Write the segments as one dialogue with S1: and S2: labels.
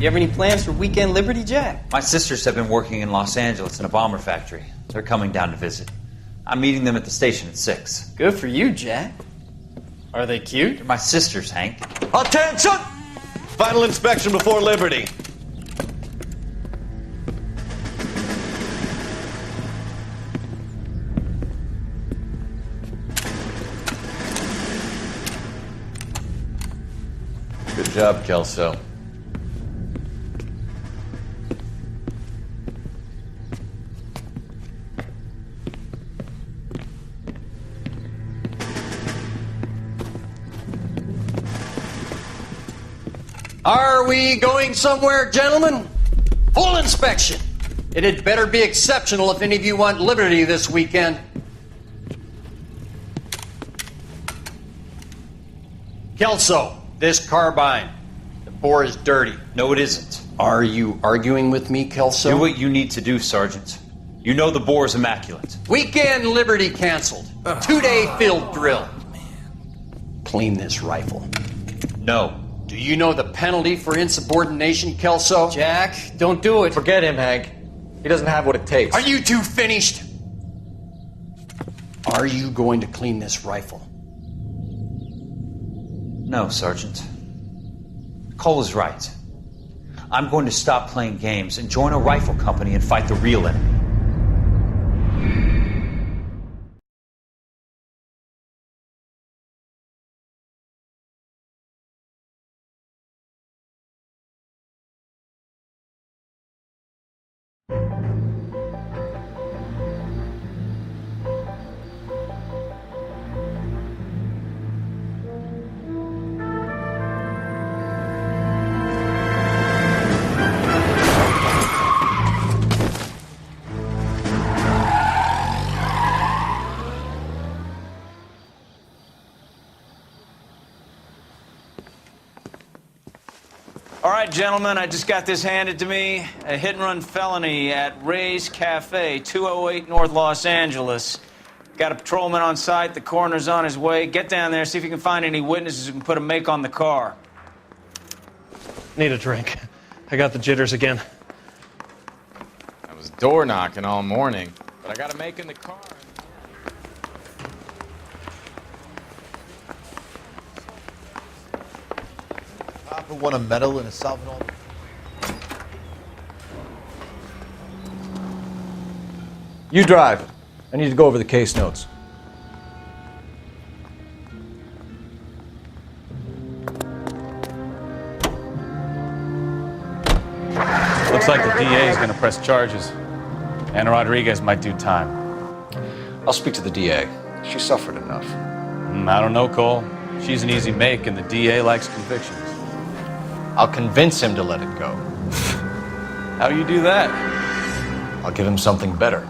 S1: You have any plans for Weekend Liberty, Jack?
S2: My sisters have been working in Los Angeles in a bomber factory. They're coming down to visit. I'm meeting them at the station at 6.
S1: Good for you, Jack. Are they cute?
S2: They're my sisters, Hank.
S3: Attention! Final inspection before Liberty. Good job, Kelso.
S4: Are we going somewhere, gentlemen? Full inspection. It had better be exceptional if any of you want liberty this weekend. Kelso, this carbine. The bore is dirty.
S2: No, it isn't.
S4: Are you arguing with me, Kelso?
S2: Do what you need to do, Sergeant. You know the bore is immaculate.
S4: Weekend liberty canceled. 2-day field drill. Clean this rifle.
S2: No.
S4: Do you know the penalty for insubordination, Kelso?
S1: Jack, don't do it.
S5: Forget him, Hank. He doesn't have what it takes.
S4: Are you two finished? Are you going to clean this rifle?
S2: No, Sergeant. Cole is right. I'm going to stop playing games and join a rifle company and fight the real enemy.
S6: All right, gentlemen, I just got this handed to me. A hit-and-run felony at Ray's Cafe, 208 North Los Angeles. Got a patrolman on site. The coroner's on his way. Get down there, see if you can find any witnesses who can put a make on the car.
S5: Need a drink. I got the jitters again.
S7: I was door knocking all morning, but I got a make in the car.
S8: Papa won a medal in a Salvador.
S5: You drive. I need to go over the case notes.
S6: Looks like the DA is going to press charges. Anna Rodriguez might do time.
S5: I'll speak to the DA. She suffered enough.
S6: I don't know, Cole. She's an easy make, and the DA likes convictions.
S5: I'll convince him to let it go.
S6: How do you do that?
S5: I'll give him something better.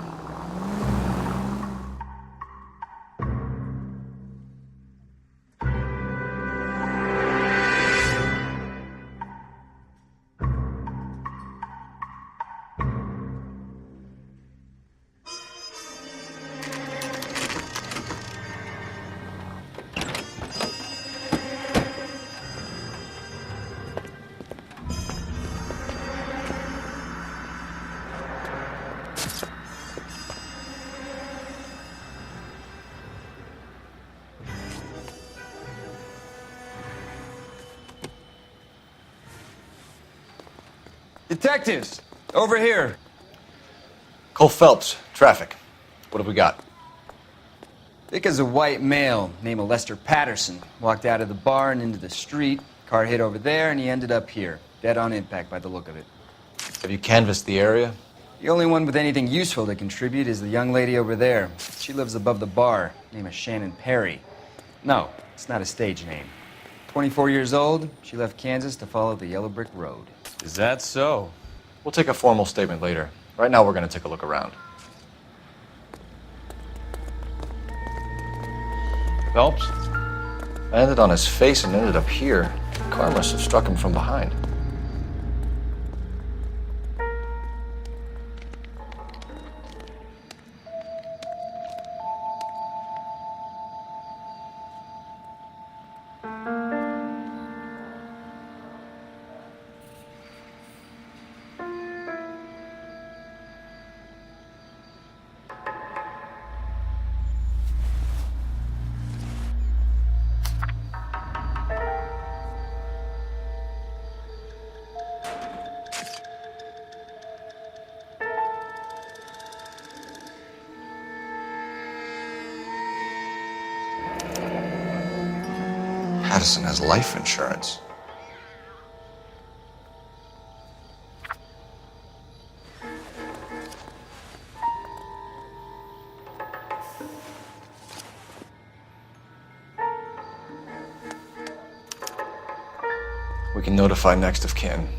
S6: Detectives, over here.
S5: Cole Phelps, traffic. What have we got?
S1: Thick as a white male named Lester Patterson walked out of the bar and into the street. Car hit over there, and he ended up here. Dead on impact by the look of it.
S5: Have you canvassed the area?
S1: The only one with anything useful to contribute is the young lady over there. She lives above the bar. Name is Shannon Perry. No, it's not a stage name. 24 years old, she left Kansas to follow the yellow brick road.
S6: Is that so?
S5: We'll take a formal statement later. Right now, we're going to take a look around. Phelps? Landed on his face and ended up here. The car must have struck him from behind. Addison has life insurance. We can notify next of kin.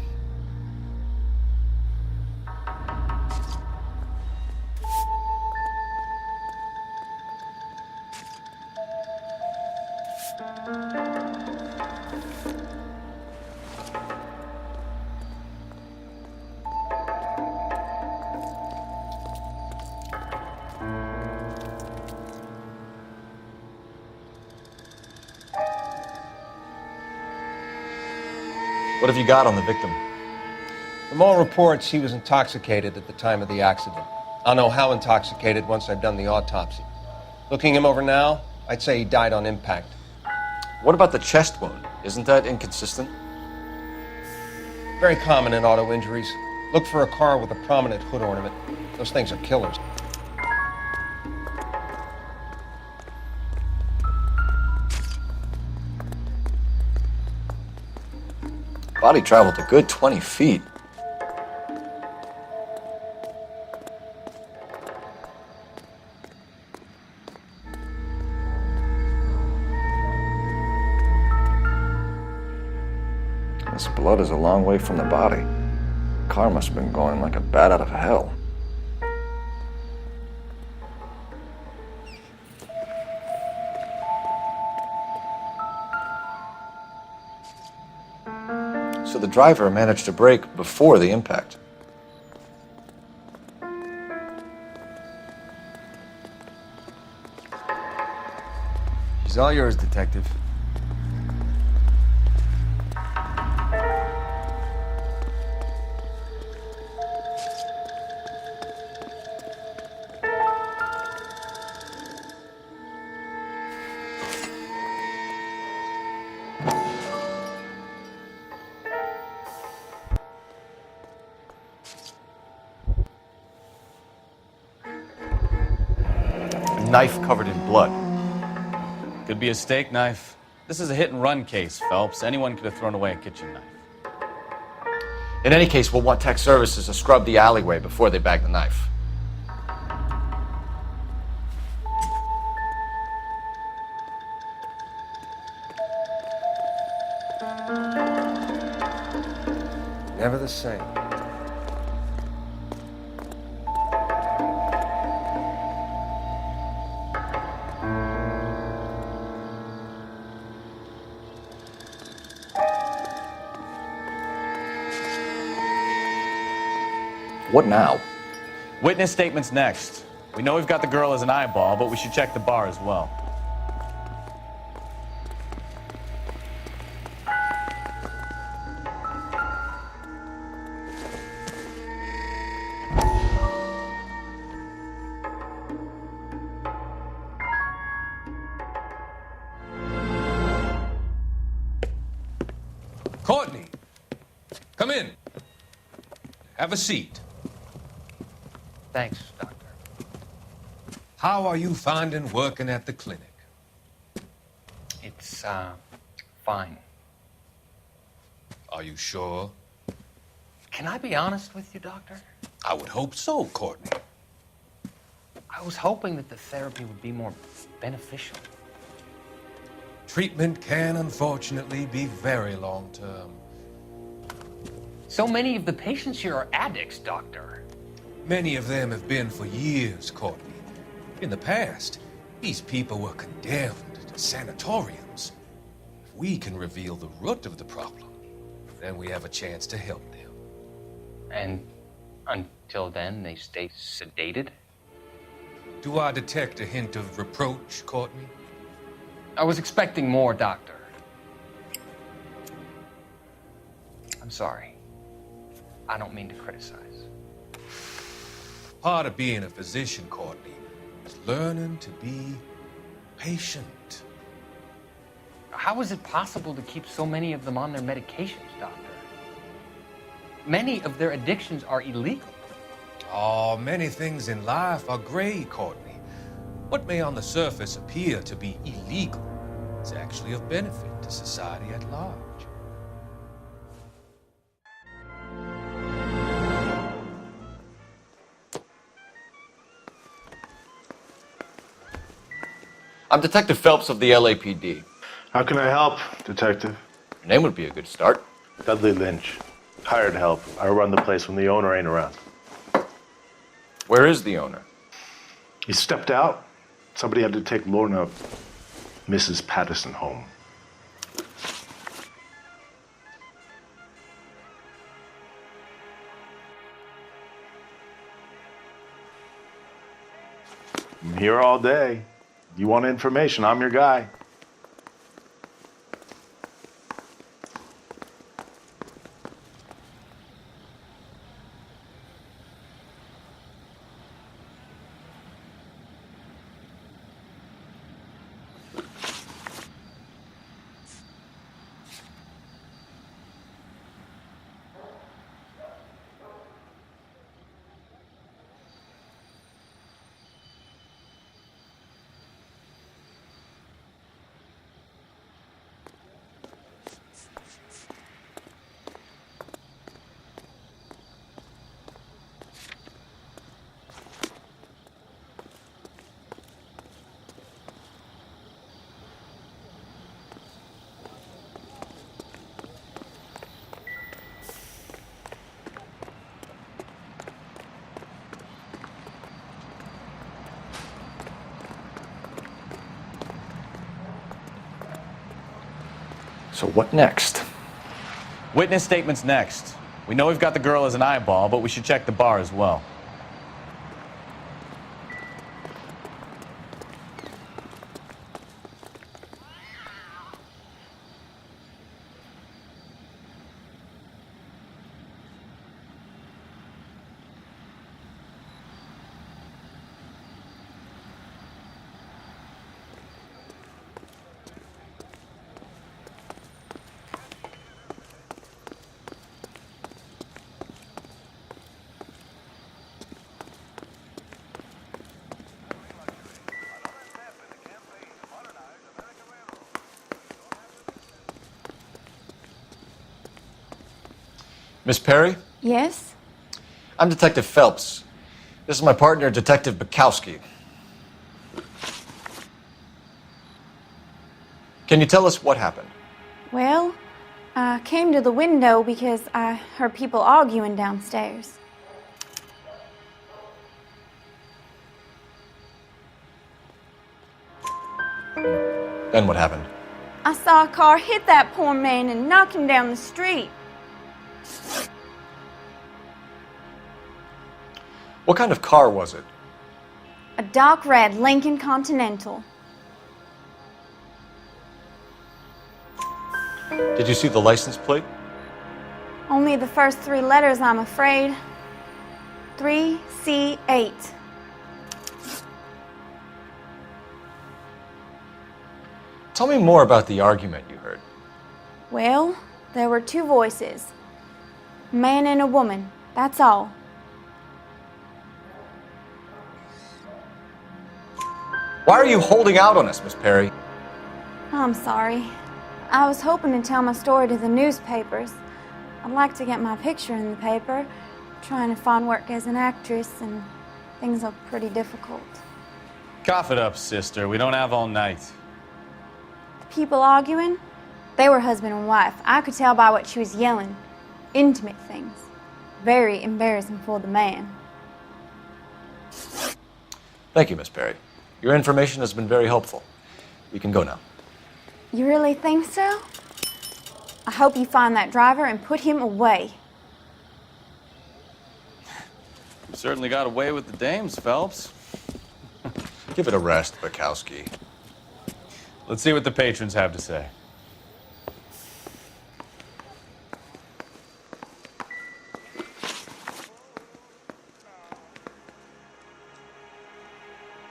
S5: What have you got on the victim?
S9: From all reports, he was intoxicated at the time of the accident. I'll know how intoxicated once I've done the autopsy. Looking him over now, I'd say he died on impact.
S5: What about the chest wound? Isn't that inconsistent?
S9: Very common in auto injuries. Look for a car with a prominent hood ornament. Those things are killers.
S5: Body traveled a good 20 feet. This blood is a long way from the body. The car must have been going like a bat out of hell. So the driver managed to brake before the impact.
S1: She's all yours, Detective.
S3: A knife covered in blood.
S7: Could be a steak knife. This is a hit-and-run case, Phelps. Anyone could have thrown away a kitchen knife.
S5: In any case, we'll want tech services to scrub the alleyway before they bag the knife.
S9: Never the same.
S5: What now?
S7: Witness statements next. We know we've got the girl as an eyeball, but we should check the bar as well.
S10: Courtney, come in. Have a seat.
S11: Thanks, Doctor.
S10: How are you finding working at the clinic?
S11: It's, fine.
S10: Are you sure?
S11: Can I be honest with you, Doctor?
S10: I would hope so, Courtney.
S11: I was hoping that the therapy would be more beneficial.
S10: Treatment can, unfortunately, be very long-term.
S11: So many of the patients here are addicts, Doctor.
S10: Many of them have been for years, Courtney. In the past, these people were condemned to sanatoriums. If we can reveal the root of the problem, then we have a chance to help them.
S11: And until then, they stay sedated?
S10: Do I detect a hint of reproach, Courtney?
S11: I was expecting more, Doctor. I'm sorry. I don't mean to criticize.
S10: Part of being a physician, Courtney, is learning to be patient.
S11: How is it possible to keep so many of them on their medications, Doctor? Many of their addictions are illegal.
S10: Oh, many things in life are gray, Courtney. What may on the surface appear to be illegal is actually of benefit to society at large.
S5: I'm Detective Phelps of the LAPD.
S12: How can I help, Detective?
S5: Your name would be a good start.
S12: Dudley Lynch. Hired help. I run the place when the owner ain't around.
S5: Where is the owner?
S12: He stepped out. Somebody had to take Lorna, Mrs. Patterson, home. I'm here all day. You want information, I'm your guy.
S5: So what next?
S7: Witness statements next. We know we've got the girl as an eyeball, but we should check the bar as well.
S5: Miss Perry?
S13: Yes?
S5: I'm Detective Phelps. This is my partner, Detective Bukowski. Can you tell us what happened?
S13: Well, I came to the window because I heard people arguing downstairs.
S5: Then what happened?
S13: I saw a car hit that poor man and knock him down the street.
S5: What kind of car was it?
S13: A dark red Lincoln Continental.
S5: Did you see the license plate?
S13: Only the first three letters, I'm afraid. 3C8.
S5: Tell me more about the argument you heard.
S13: Well, there were two voices. A man and a woman, that's all.
S5: Why are you holding out on us, Miss Perry?
S13: I'm sorry. I was hoping to tell my story to the newspapers. I'd like to get my picture in the paper. Trying to find work as an actress, and things look pretty difficult.
S7: Cough it up, sister. We don't have all night.
S13: The people arguing, they were husband and wife. I could tell by what she was yelling. Intimate things. Very embarrassing for the man.
S5: Thank you, Miss Perry. Your information has been very helpful. We can go now.
S13: You really think so? I hope you find that driver and put him away.
S7: You certainly got away with the dames, Phelps.
S5: Give it a rest, Bukowski.
S7: Let's see what the patrons have to say.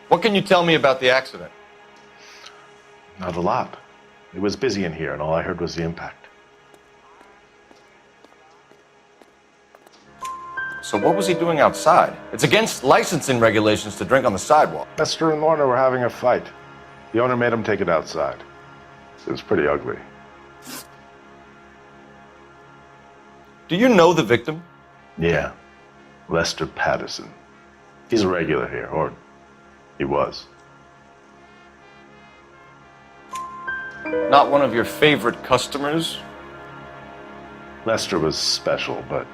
S5: What can you tell me about the accident?
S12: Not a lot. It was busy in here, and all I heard was the impact.
S5: So what was he doing outside? It's against licensing regulations to drink on the sidewalk.
S12: Esther and Lorna were having a fight. The owner made him take it outside. It was pretty ugly.
S5: Do you know the victim?
S12: Yeah. Lester Patterson. He's a regular here, or he was.
S5: Not one of your favorite customers?
S12: Lester was special, but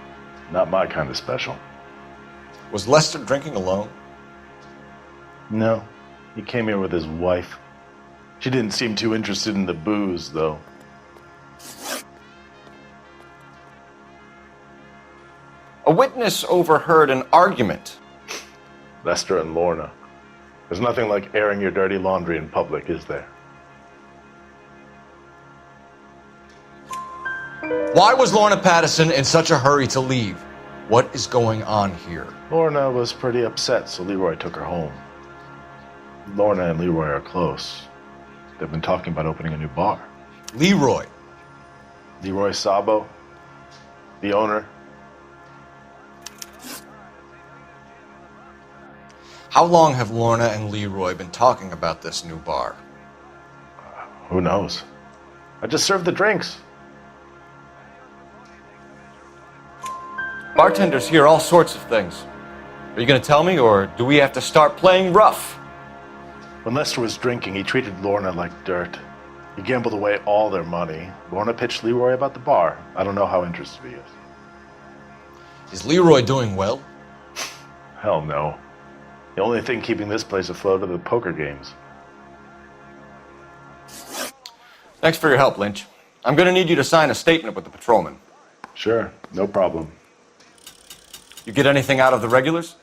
S12: not my kind of special.
S5: Was Lester drinking alone?
S12: No. He came here with his wife. She didn't seem too interested in the booze, though.
S5: A witness overheard an argument.
S12: Lester and Lorna. There's nothing like airing your dirty laundry in public, is there?
S5: Why was Lorna Patterson in such a hurry to leave? What is going on here?
S12: Lorna was pretty upset, so Leroy took her home. Lorna and Leroy are close. They've been talking about opening a new bar.
S5: Leroy?
S12: Leroy Sabo, the owner.
S5: How long have Lorna and Leroy been talking about this new bar?
S12: Who knows? I just served the drinks.
S5: Bartenders hear all sorts of things. Are you going to tell me, or do we have to start playing rough?
S12: When Lester was drinking, he treated Lorna like dirt. He gambled away all their money. Lorna pitched Leroy about the bar. I don't know how interested he is.
S5: Is Leroy doing well?
S12: Hell no. The only thing keeping this place afloat are the poker games.
S5: Thanks for your help, Lynch. I'm going to need you to sign a statement with the patrolman.
S12: Sure, no problem.
S5: You get anything out of the regulars?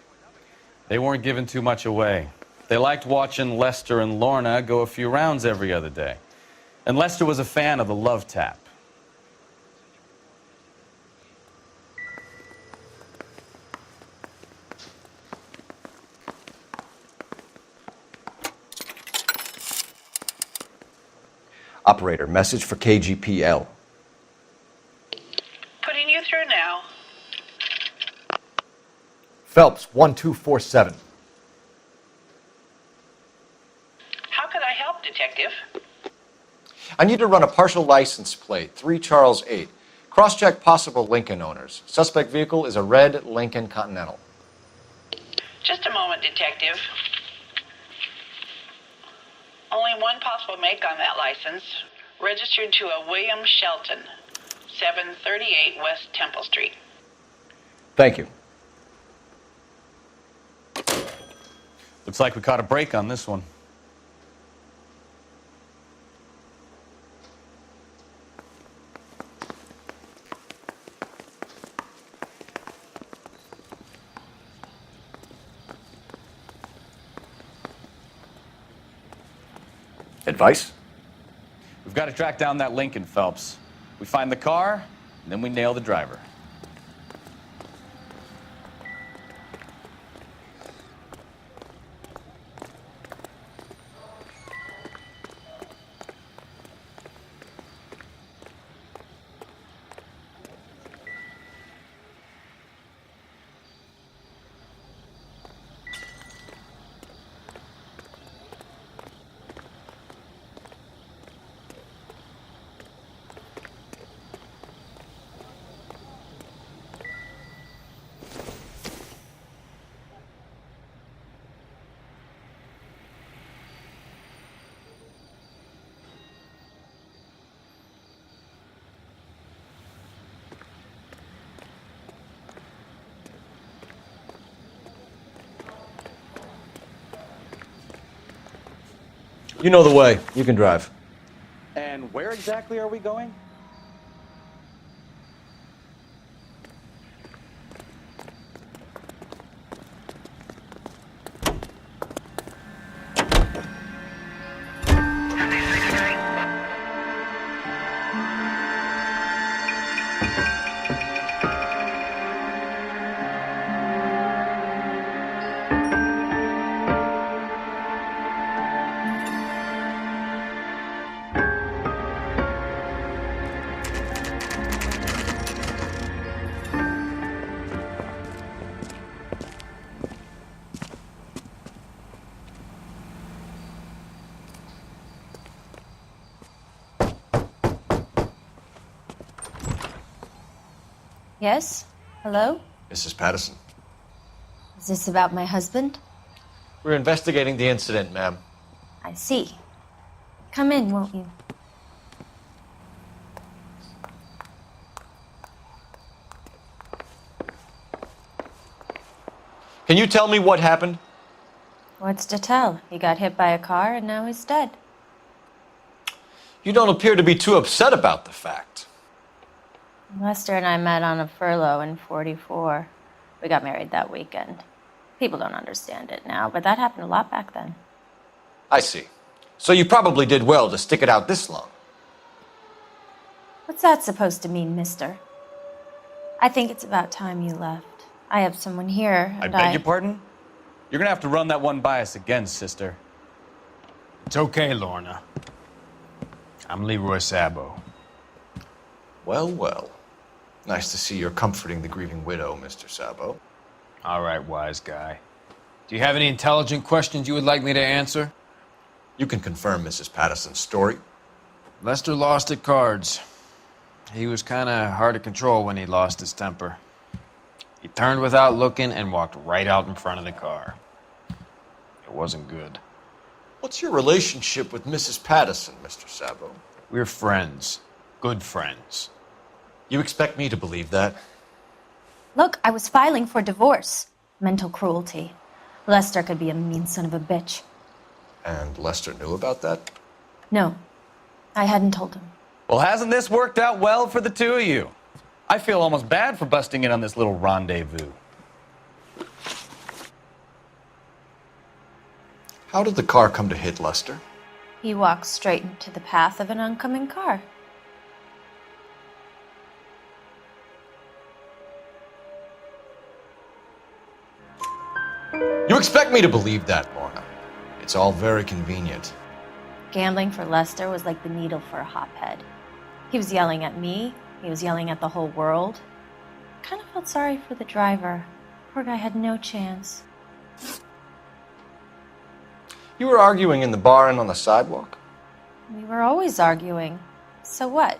S7: They weren't giving too much away. They liked watching Lester and Lorna go a few rounds every other day. And Lester was a fan of the love tap.
S5: Operator, message for KGPL.
S14: Putting you through now.
S8: Phelps, 1247.
S14: How could I help, Detective?
S5: I need to run a partial license plate, 3 Charles 8. Cross-check possible Lincoln owners. Suspect vehicle is a red Lincoln Continental.
S14: Just a moment, Detective. Only one possible make on that license. Registered to a William Shelton, 738 West Temple Street.
S5: Thank you.
S7: Looks like we caught a break on this one.
S5: Advice?
S7: We've got to track down that Lincoln, Phelps. We find the car, and then we nail the driver.
S5: You know the way. You can drive.
S6: And where exactly are we going?
S15: Yes? Hello?
S5: Mrs. Patterson.
S15: Is this about my husband?
S5: We're investigating the incident, ma'am.
S15: I see. Come in, won't you?
S5: Can you tell me what happened?
S15: What's to tell? He got hit by a car and now he's dead.
S5: You don't appear to be too upset about the fact.
S15: Lester and I met on a furlough in '44. We got married that weekend. People don't understand it now, but that happened a lot back then.
S5: I see. So you probably did well to stick it out this long.
S15: What's that supposed to mean, mister? I think it's about time you left. I have someone here,
S7: I
S15: and
S7: beg your pardon? You're gonna have to run that one by us again, sister.
S6: It's okay, Lorna. I'm Leroy Sabo.
S5: Well, well. Nice to see you're comforting the grieving widow, Mr. Sabo.
S6: All right, wise guy. Do you have any intelligent questions you would like me to answer?
S5: You can confirm Mrs. Patterson's story.
S6: Lester lost at cards. He was kind of hard to control when he lost his temper. He turned without looking and walked right out in front of the car. It wasn't good.
S5: What's your relationship with Mrs. Patterson, Mr. Sabo?
S6: We're friends. Good friends.
S5: You expect me to believe that?
S15: Look, I was filing for divorce. Mental cruelty. Lester could be a mean son of a bitch.
S5: And Lester knew about that?
S15: No, I hadn't told him.
S7: Well, hasn't this worked out well for the two of you? I feel almost bad for busting in on this little rendezvous.
S5: How did the car come to hit Lester?
S15: He walked straight into the path of an oncoming car.
S5: You expect me to believe that, Lorna? It's all very convenient.
S15: Gambling for Lester was like the needle for a hothead. He was yelling at me. He was yelling at the whole world. I kind of felt sorry for the driver. Poor guy had no chance.
S5: You were arguing in the bar and on the sidewalk?
S15: We were always arguing. So what?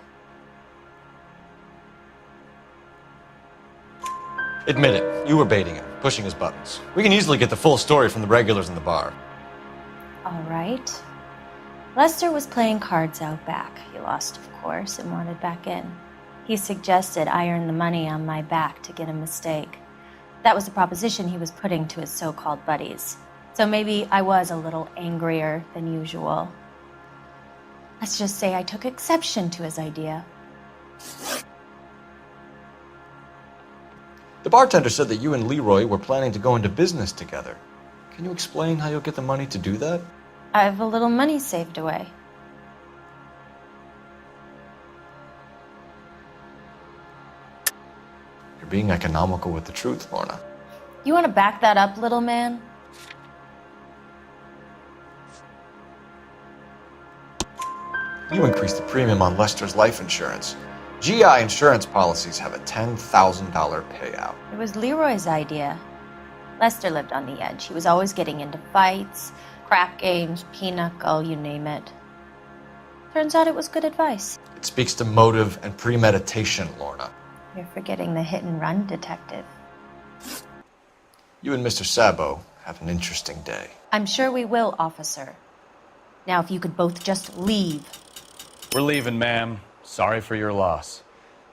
S5: Admit it, you were baiting him, pushing his buttons. We can easily get the full story from the regulars in the bar.
S15: All right. Lester was playing cards out back. He lost, of course, and wanted back in. He suggested I earn the money on my back to get a mistake. That was the proposition he was putting to his so-called buddies. So maybe I was a little angrier than usual. Let's just say I took exception to his idea.
S5: The bartender said that you and Leroy were planning to go into business together. Can you explain how you'll get the money to do that?
S15: I have a little money saved away.
S5: You're being economical with the truth, Lorna.
S15: You want to back that up, little man?
S5: You increased the premium on Lester's life insurance. GI insurance policies have a $10,000 payout.
S15: It was Leroy's idea. Lester lived on the edge. He was always getting into fights, crap games, pinochle, you name it. Turns out it was good advice.
S5: It speaks to motive and premeditation, Lorna.
S15: You're forgetting the hit-and-run detective.
S5: You and Mr. Sabo have an interesting day.
S15: I'm sure we will, officer. Now, if you could both just leave.
S7: We're leaving, ma'am. Sorry for your loss.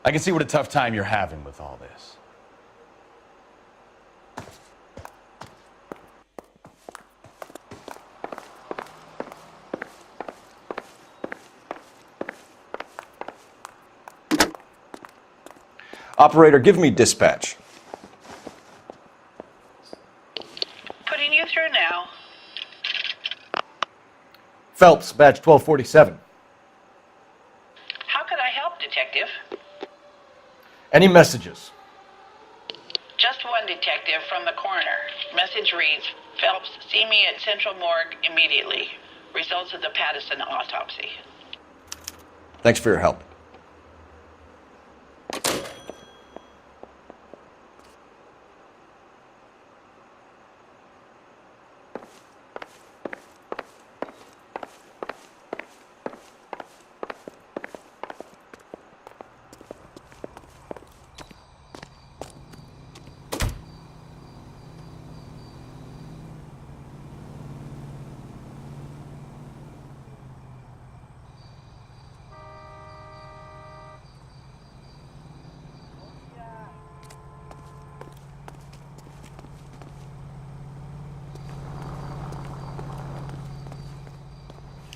S7: I can see what a tough time you're having with all this.
S5: Operator, give me dispatch.
S14: Putting you through now.
S8: Phelps, badge 1247.
S14: How could I help, Detective?
S8: Any messages?
S14: Just one detective from the coroner. Message reads, Phelps, see me at Central Morgue immediately. Results of the Patterson autopsy.
S5: Thanks for your help.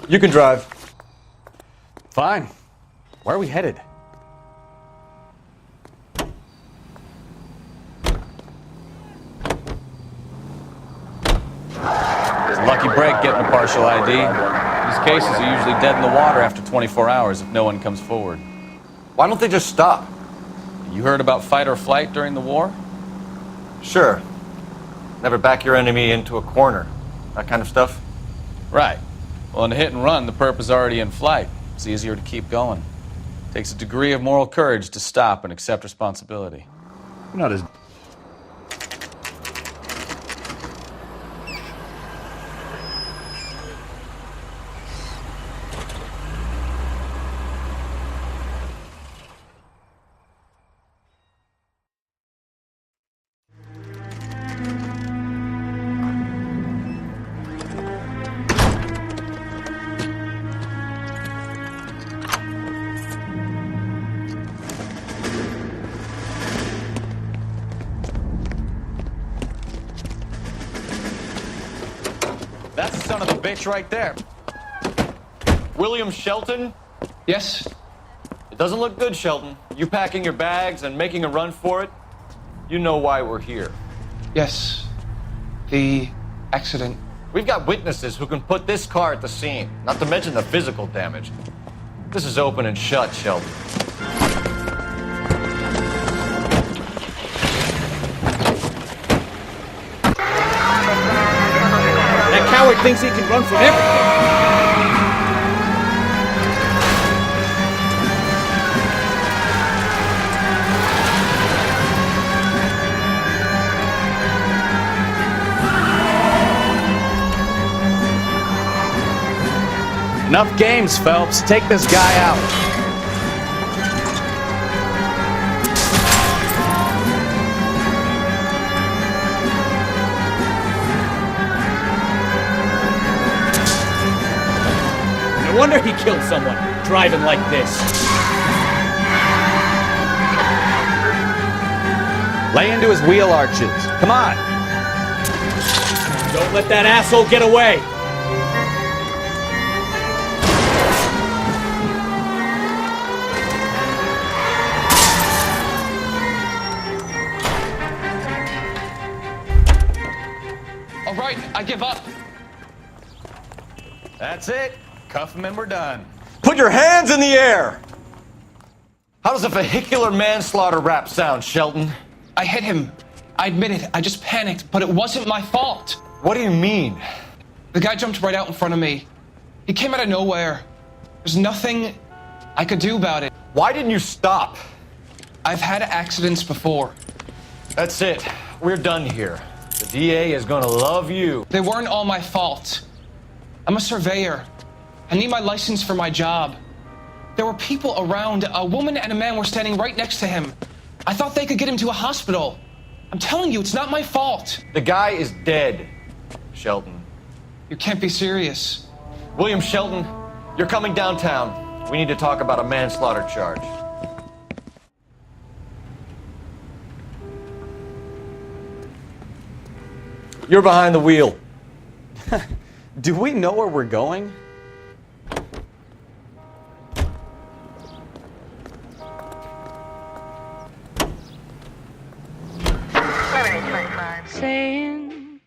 S8: You can drive.
S7: Fine. Where are we headed? It's a lucky break getting a partial ID. These cases are usually dead in the water after 24 hours if no one comes forward.
S5: Why don't they just stop?
S7: You heard about fight or flight during the war?
S5: Sure. Never back your enemy into a corner. That kind of stuff.
S7: Right. Well, in a hit and run, the perp is already in flight. It's easier to keep going. Takes a degree of moral courage to stop and accept responsibility.
S12: You're not as...
S7: That's the son of the bitch right there.
S5: William Shelton?
S11: Yes?
S5: It doesn't look good, Shelton. You packing your bags and making a run for it? You know why we're here.
S11: Yes. The accident.
S5: We've got witnesses who can put this car at the scene, not to mention the physical damage. This is open and shut, Shelton.
S6: That coward thinks he can run from everything.
S7: Enough games, Phelps. Take this guy out.
S6: No wonder he killed someone, driving like this.
S7: Lay into his wheel arches. Come on.
S6: Don't let that asshole get away.
S11: All right, I give up.
S7: That's it. Cuff him and we're done.
S5: Put your hands in the air! How does a vehicular manslaughter rap sound, Shelton?
S11: I hit him. I admit it. I just panicked, but it wasn't my fault.
S5: What do you mean?
S11: The guy jumped right out in front of me. He came out of nowhere. There's nothing I could do about it.
S5: Why didn't you stop?
S11: I've had accidents before.
S5: That's it. We're done here. The DA is gonna love you.
S11: They weren't all my fault. I'm a surveyor. I need my license for my job. There were people around. A woman and a man were standing right next to him. I thought they could get him to a hospital. I'm telling you, it's not my fault.
S5: The guy is dead, Shelton.
S11: You can't be serious.
S5: William Shelton, you're coming downtown. We need to talk about a manslaughter charge.
S8: You're behind the wheel.
S7: Do we know where we're going?
S16: Saying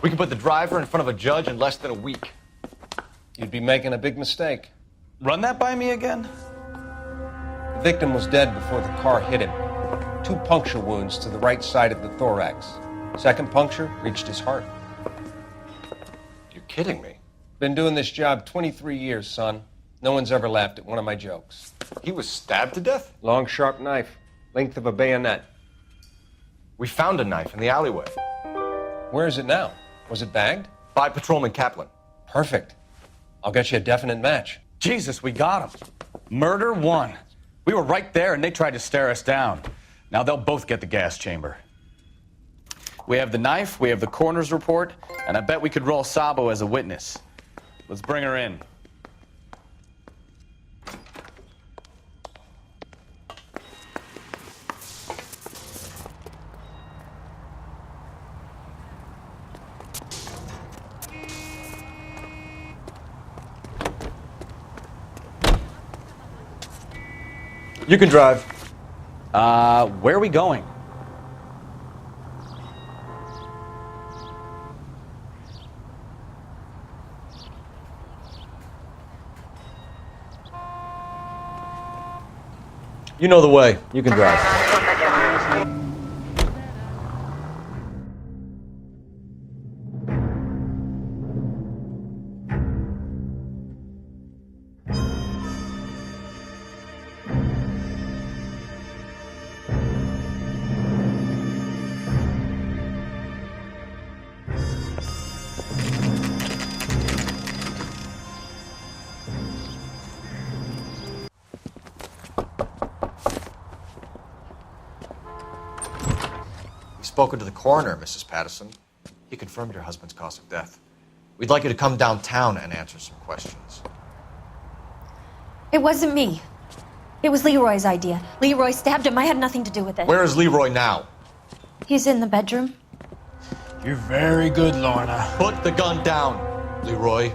S5: We can put the driver in front of a judge in less than a week.
S9: You'd be making a big mistake.
S7: Run that by me again?
S9: The victim was dead before the car hit him. 2 puncture wounds to the right side of the thorax. Second puncture reached his heart.
S5: You're kidding me.
S9: Been doing this job 23 years, son. No one's ever laughed at one of my jokes.
S5: He was stabbed to death?
S9: Long, sharp knife, length of a bayonet.
S5: We found a knife in the alleyway.
S9: Where is it now? Was it bagged?
S5: By Patrolman Kaplan.
S9: Perfect. I'll get you a definite match.
S7: Jesus, we got him. Murder one. We were right there and they tried to stare us down. Now they'll both get the gas chamber. We have the knife, we have the coroner's report, and I bet we could roll Sabo as a witness. Let's bring her in.
S8: You can drive.
S7: Where are we going?
S8: You know the way. You can drive.
S5: Spoken to the coroner, Mrs. Patterson. He confirmed your husband's cause of death. We'd like you to come downtown and answer some questions.
S15: It wasn't me. It was Leroy's idea. Leroy stabbed him. I had nothing to do with it.
S5: Where is Leroy now?
S15: He's in the bedroom.
S16: You're very good, Lorna.
S5: Put the gun down, Leroy.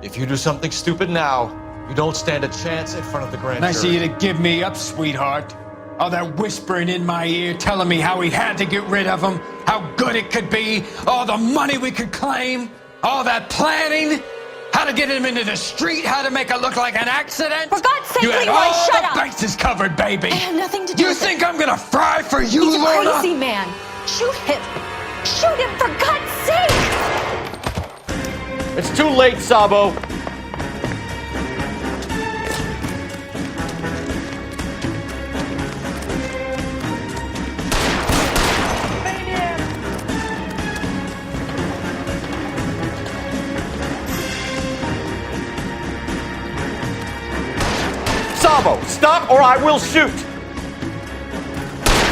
S5: If you do something stupid now, you don't stand a chance in front of the grand
S16: Nice of
S5: jury.
S16: you to give me up, sweetheart. All that whispering in my ear telling me how we had to get rid of him, how good it could be, all the money we could claim, all that planning, how to get him into the street, how to make it look like an accident.
S15: For God's sake,
S16: you had
S15: Leroy,
S16: all
S15: shut
S16: the
S15: up.
S16: bases covered, baby.
S15: I have nothing to do
S16: You
S15: with
S16: think
S15: it.
S16: I'm gonna fry for you,
S15: He's a
S16: Lorna?
S15: crazy man. Shoot him. Shoot him, for God's sake.
S8: It's too late, Sabo. Sabo, stop or I will shoot!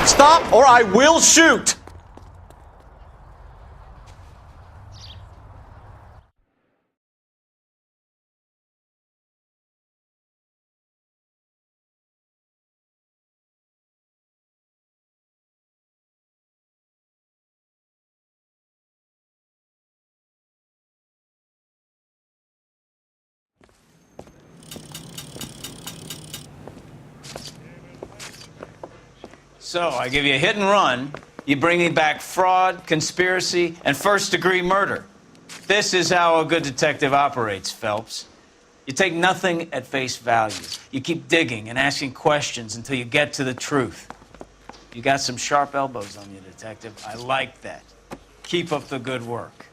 S8: Stop or I will shoot!
S6: So, I give you a hit and run. You bring me back fraud, conspiracy, and first-degree murder. This is how a good detective operates, Phelps. You take nothing at face value. You keep digging and asking questions until you get to the truth. You got some sharp elbows on you, detective. I like that. Keep up the good work.